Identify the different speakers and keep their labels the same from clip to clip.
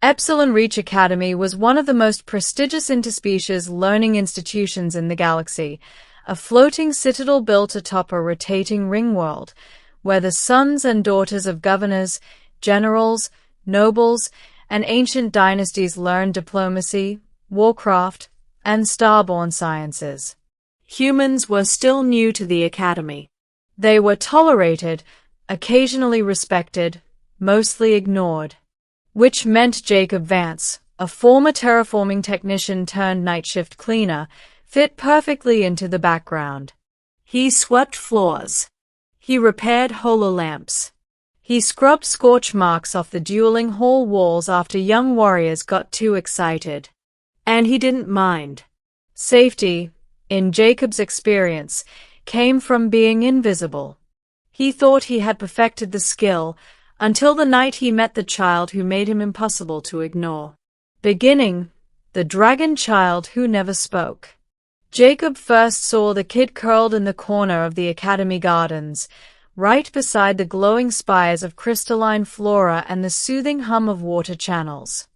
Speaker 1: Epsilon Reach Academy was one of the most prestigious interspecies learning institutions in the galaxy, a floating citadel built atop a rotating ring world, where the sons and daughters of governors, generals, nobles, and ancient dynasties learned diplomacy, warcraft, and starborn sciences. Humans were still new to the academy. They were tolerated, occasionally respected, mostly ignored. Which meant Jacob Vance, a former terraforming technician turned night shift cleaner, fit perfectly into the background. He swept floors. He repaired hololamps. He scrubbed scorch marks off the dueling hall walls after young warriors got too excited. And he didn't mind. Safety, in Jacob's experience, came from being invisible. He thought he had perfected the skill, until the night he met the child who made him impossible to ignore. Beginning, the dragon child who never spoke. Jacob first saw the kid curled in the corner of the academy gardens, right beside the glowing spires of crystalline flora and the soothing hum of water channels.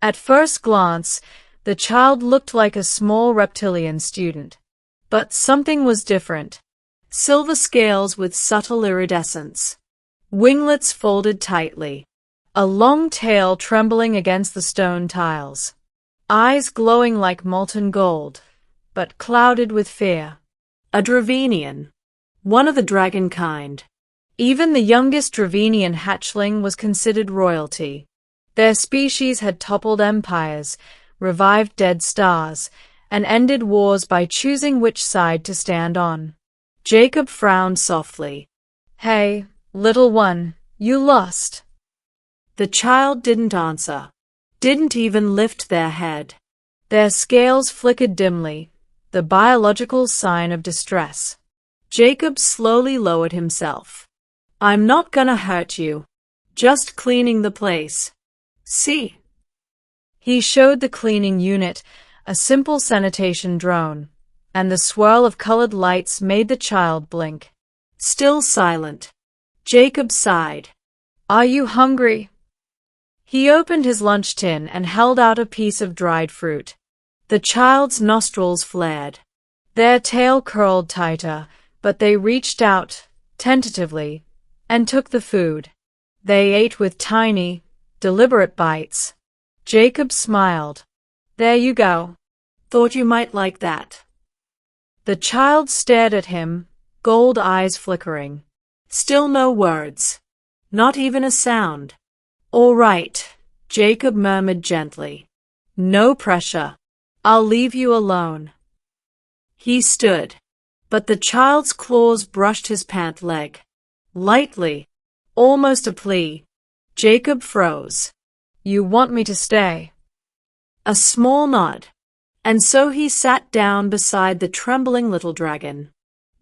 Speaker 1: At first glance, the child looked like a small reptilian student. But something was different. Silver scales with subtle iridescence. Winglets folded tightly. A long tail trembling against the stone tiles. Eyes glowing like molten gold, but clouded with fear. A Dravenian. One of the dragon kind. Even the youngest Dravenian hatchling was considered royalty. Their species had toppled empires, revived dead stars, and ended wars by choosing which side to stand on. Jacob frowned softly. "Hey, little one, you lost." The child didn't answer. Didn't even lift their head. Their scales flickered dimly, the biological sign of distress. Jacob slowly lowered himself. "I'm not gonna hurt you. Just cleaning the place. See?" He showed the cleaning unit, a simple sanitation drone, and the swirl of colored lights made the child blink. Still silent. Jacob sighed. "Are you hungry?" He opened his lunch tin and held out a piece of dried fruit. The child's nostrils flared. Their tail curled tighter, but they reached out, tentatively, and took the food. They ate with tiny, deliberate bites. Jacob smiled. "There you go. Thought you might like that." The child stared at him, gold eyes flickering. Still no words. Not even a sound. "All right," Jacob murmured gently. "No pressure. I'll leave you alone." He stood, but the child's claws brushed his pant leg. Lightly, almost a plea. Jacob froze. "You want me to stay?" A small nod. And so he sat down beside the trembling little dragon.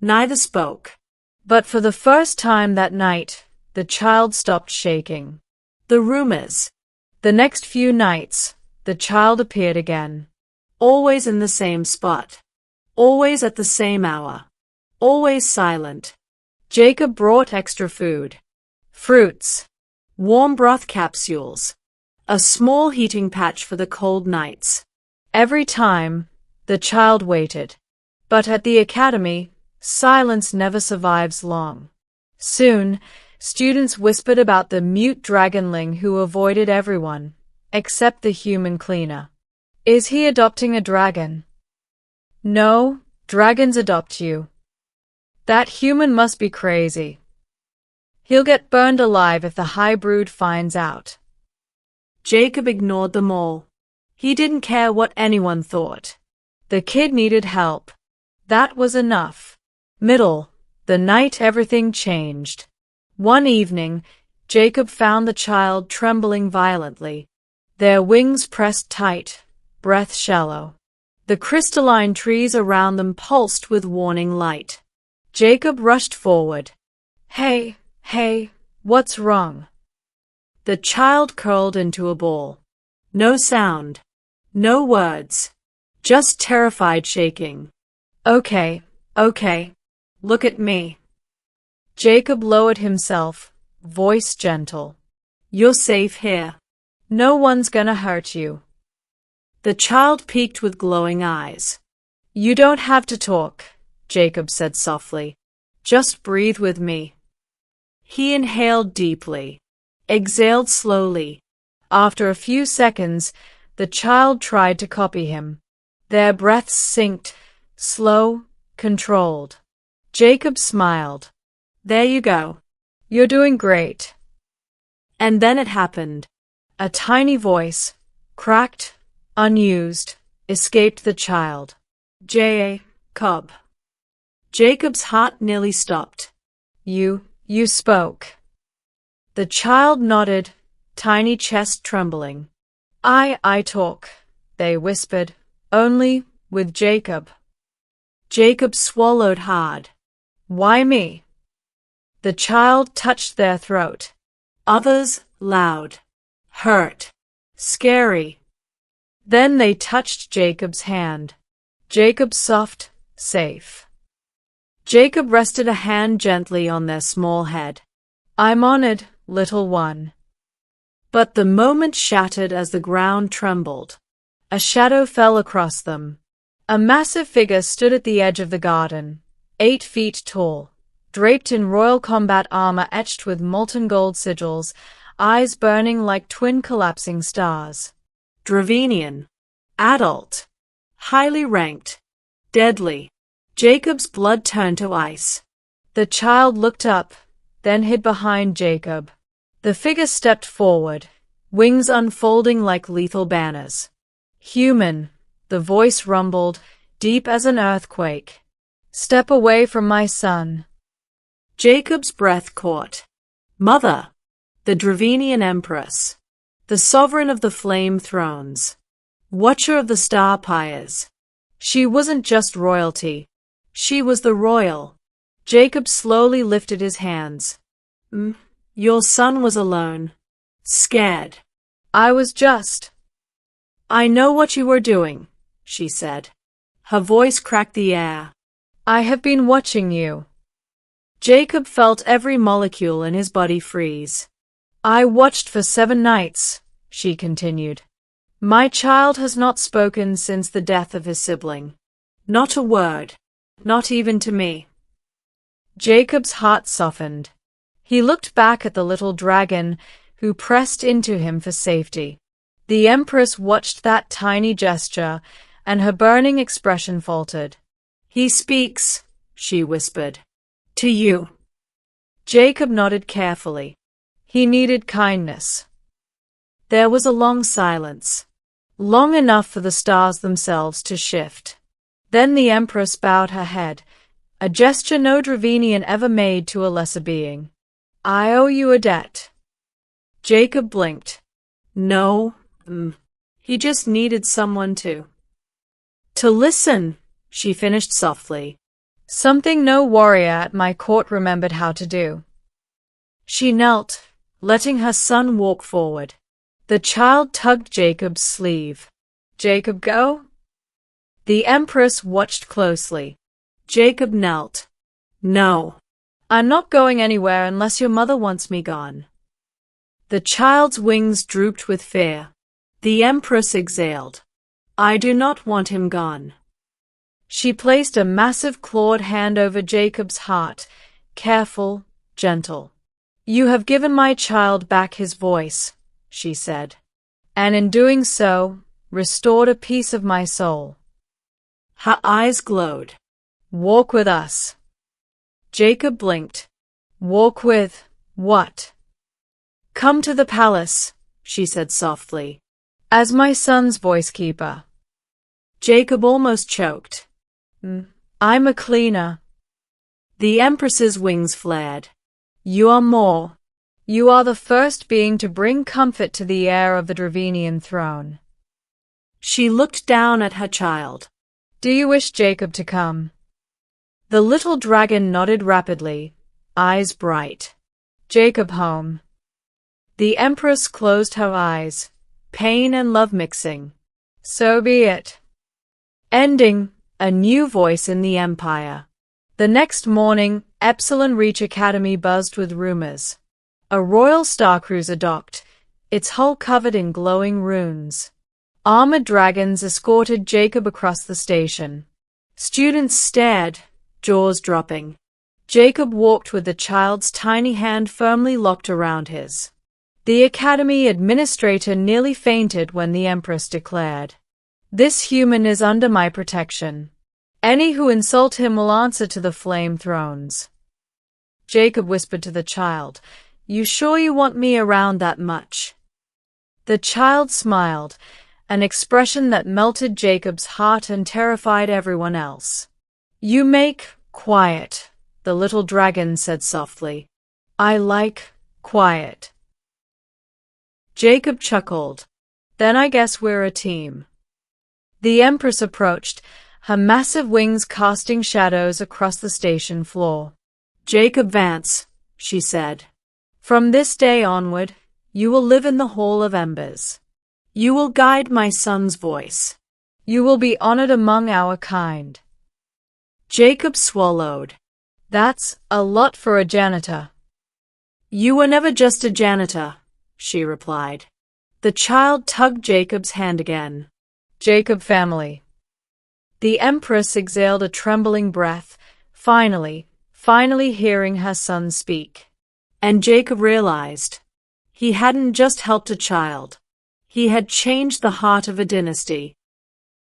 Speaker 1: Neither spoke. But for the first time that night, the child stopped shaking. The rumors. The next few nights, the child appeared again. Always in the same spot. Always at the same hour. Always silent. Jacob brought extra food. Fruits. Warm broth capsules. A small heating patch for the cold nights. Every time, the child waited. But at the academy, silence never survives long. Soon, students whispered about the mute dragonling who avoided everyone, except the human cleaner. "Is he adopting a dragon?" "No, dragons adopt you." "That human must be crazy. He'll get burned alive if the High Brood finds out." Jacob ignored them all. He didn't care what anyone thought. The kid needed help. That was enough. The night everything changed. One evening, Jacob found the child trembling violently. Their wings pressed tight, breath shallow. The crystalline trees around them pulsed with warning light. Jacob rushed forward. Hey, what's wrong?" The child curled into a ball. No sound. No words. Just terrified shaking. Okay. Look at me." Jacob lowered himself, voice gentle. "You're safe here. No one's gonna hurt you.
Speaker 2: The child peeked with glowing eyes.
Speaker 1: You don't have to talk, Jacob said softly. Just breathe with me.
Speaker 2: He inhaled deeply, exhaled slowly.
Speaker 1: After a few seconds, the child tried to copy him. Their breaths synced, slow, controlled. Jacob smiled.
Speaker 2: There you go.
Speaker 1: You're doing great.
Speaker 2: And then it happened.
Speaker 1: A tiny voice, cracked, unused, escaped the child.
Speaker 2: Jacob. Jacob's heart nearly stopped.
Speaker 1: You spoke. The child nodded, tiny chest trembling. I talk, they whispered, only with Jacob.
Speaker 2: Jacob swallowed hard.
Speaker 1: Why me? The child touched their throat.
Speaker 2: Others loud, hurt, scary.
Speaker 1: Then they touched Jacob's hand. Jacob soft, safe. Jacob rested a hand gently on their small head. I'm honored, little one.
Speaker 2: But the moment shattered as the ground trembled.
Speaker 1: A shadow fell across them. A massive figure stood at the edge of the garden, 8 feet tall, draped in royal combat armor etched with molten gold sigils, eyes burning like twin collapsing stars.
Speaker 2: Dravenian. Adult. Highly ranked. Deadly. Jacob's blood turned to ice.
Speaker 1: The child looked up, then hid behind Jacob. The figure stepped forward, wings unfolding like lethal banners. Human, the voice rumbled, deep as an earthquake. Step away from my son.
Speaker 2: Jacob's breath caught. Mother, the Dravenian Empress, the sovereign of the flame thrones, watcher of the star pyres.
Speaker 1: She wasn't just royalty.
Speaker 2: She was the royal.
Speaker 1: Jacob slowly lifted his hands.
Speaker 2: Your son was alone. Scared.
Speaker 1: I was just.
Speaker 2: I know what you were doing, she said. Her voice cracked the air.
Speaker 1: I have been watching you.
Speaker 2: Jacob felt every molecule in his body freeze.
Speaker 1: I watched for 7 nights, she continued. My child has not spoken since the death of his sibling.
Speaker 2: Not a word. Not even to me.
Speaker 1: Jacob's heart softened. He looked back at the little dragon, who pressed into him for safety. The Empress watched that tiny gesture, and her burning expression faltered.
Speaker 2: He speaks, she whispered. To you.
Speaker 1: Jacob nodded carefully. He needed kindness. There was a long silence. Long enough for the stars themselves to shift. Then the Empress bowed her head, a gesture no Dravenian ever made to a lesser being. I owe you a debt. Jacob blinked.
Speaker 2: No, he just needed someone to listen, she finished softly.
Speaker 1: Something no warrior at my court remembered how to do. She knelt, letting her son walk forward. The child tugged Jacob's sleeve. Jacob, go? The Empress watched closely.
Speaker 2: Jacob knelt. No.
Speaker 1: I'm not going anywhere unless your mother wants me gone.
Speaker 2: The child's wings drooped with fear. The Empress exhaled. I do not want him gone.
Speaker 1: She placed a massive clawed hand over Jacob's heart, careful, gentle. You have given my child back his voice, she said, and in doing so, restored a piece of my soul.
Speaker 2: Her eyes glowed.
Speaker 1: Walk with us. Jacob blinked. Walk with what? Come to the palace, she said softly, as my son's voice keeper.
Speaker 2: Jacob almost choked.
Speaker 1: I'm a cleaner.
Speaker 2: The Empress's wings flared.
Speaker 1: You are more. You are the first being to bring comfort to the heir of the Dravenian throne.
Speaker 2: She looked down at her child.
Speaker 1: Do you wish Jacob to come? The little dragon nodded rapidly, eyes bright. Jacob home. The Empress closed her eyes, pain and love mixing. So be it. Ending, a new voice in the Empire. The next morning, Epsilon Reach Academy buzzed with rumors. A royal starcruiser docked, its hull covered in glowing runes. Armored dragons escorted Jacob across the station. Students stared, jaws dropping. Jacob walked with the child's tiny hand firmly locked around his. The academy administrator nearly fainted when the Empress declared, "This human is under my protection. Any who insult him will answer to the flame thrones." Jacob whispered to the child, "You sure you want me around that much?" The child smiled, an expression that melted Jacob's heart and terrified everyone else. "You make quiet," the little dragon said softly. "I like quiet." Jacob chuckled. "Then I guess we're a team." The Empress approached, her massive wings casting shadows across the station floor. "Jacob Vance," she said, "from this day onward, you will live in the Hall of Embers. You will guide my son's voice. You will be honored among our kind." Jacob swallowed. "That's a lot for a janitor." "You were never just a janitor," she replied. The child tugged Jacob's hand again. "Jacob family." The Empress exhaled a trembling breath, finally hearing her son speak. And Jacob realized he hadn't just helped a child. He had changed the heart of a dynasty.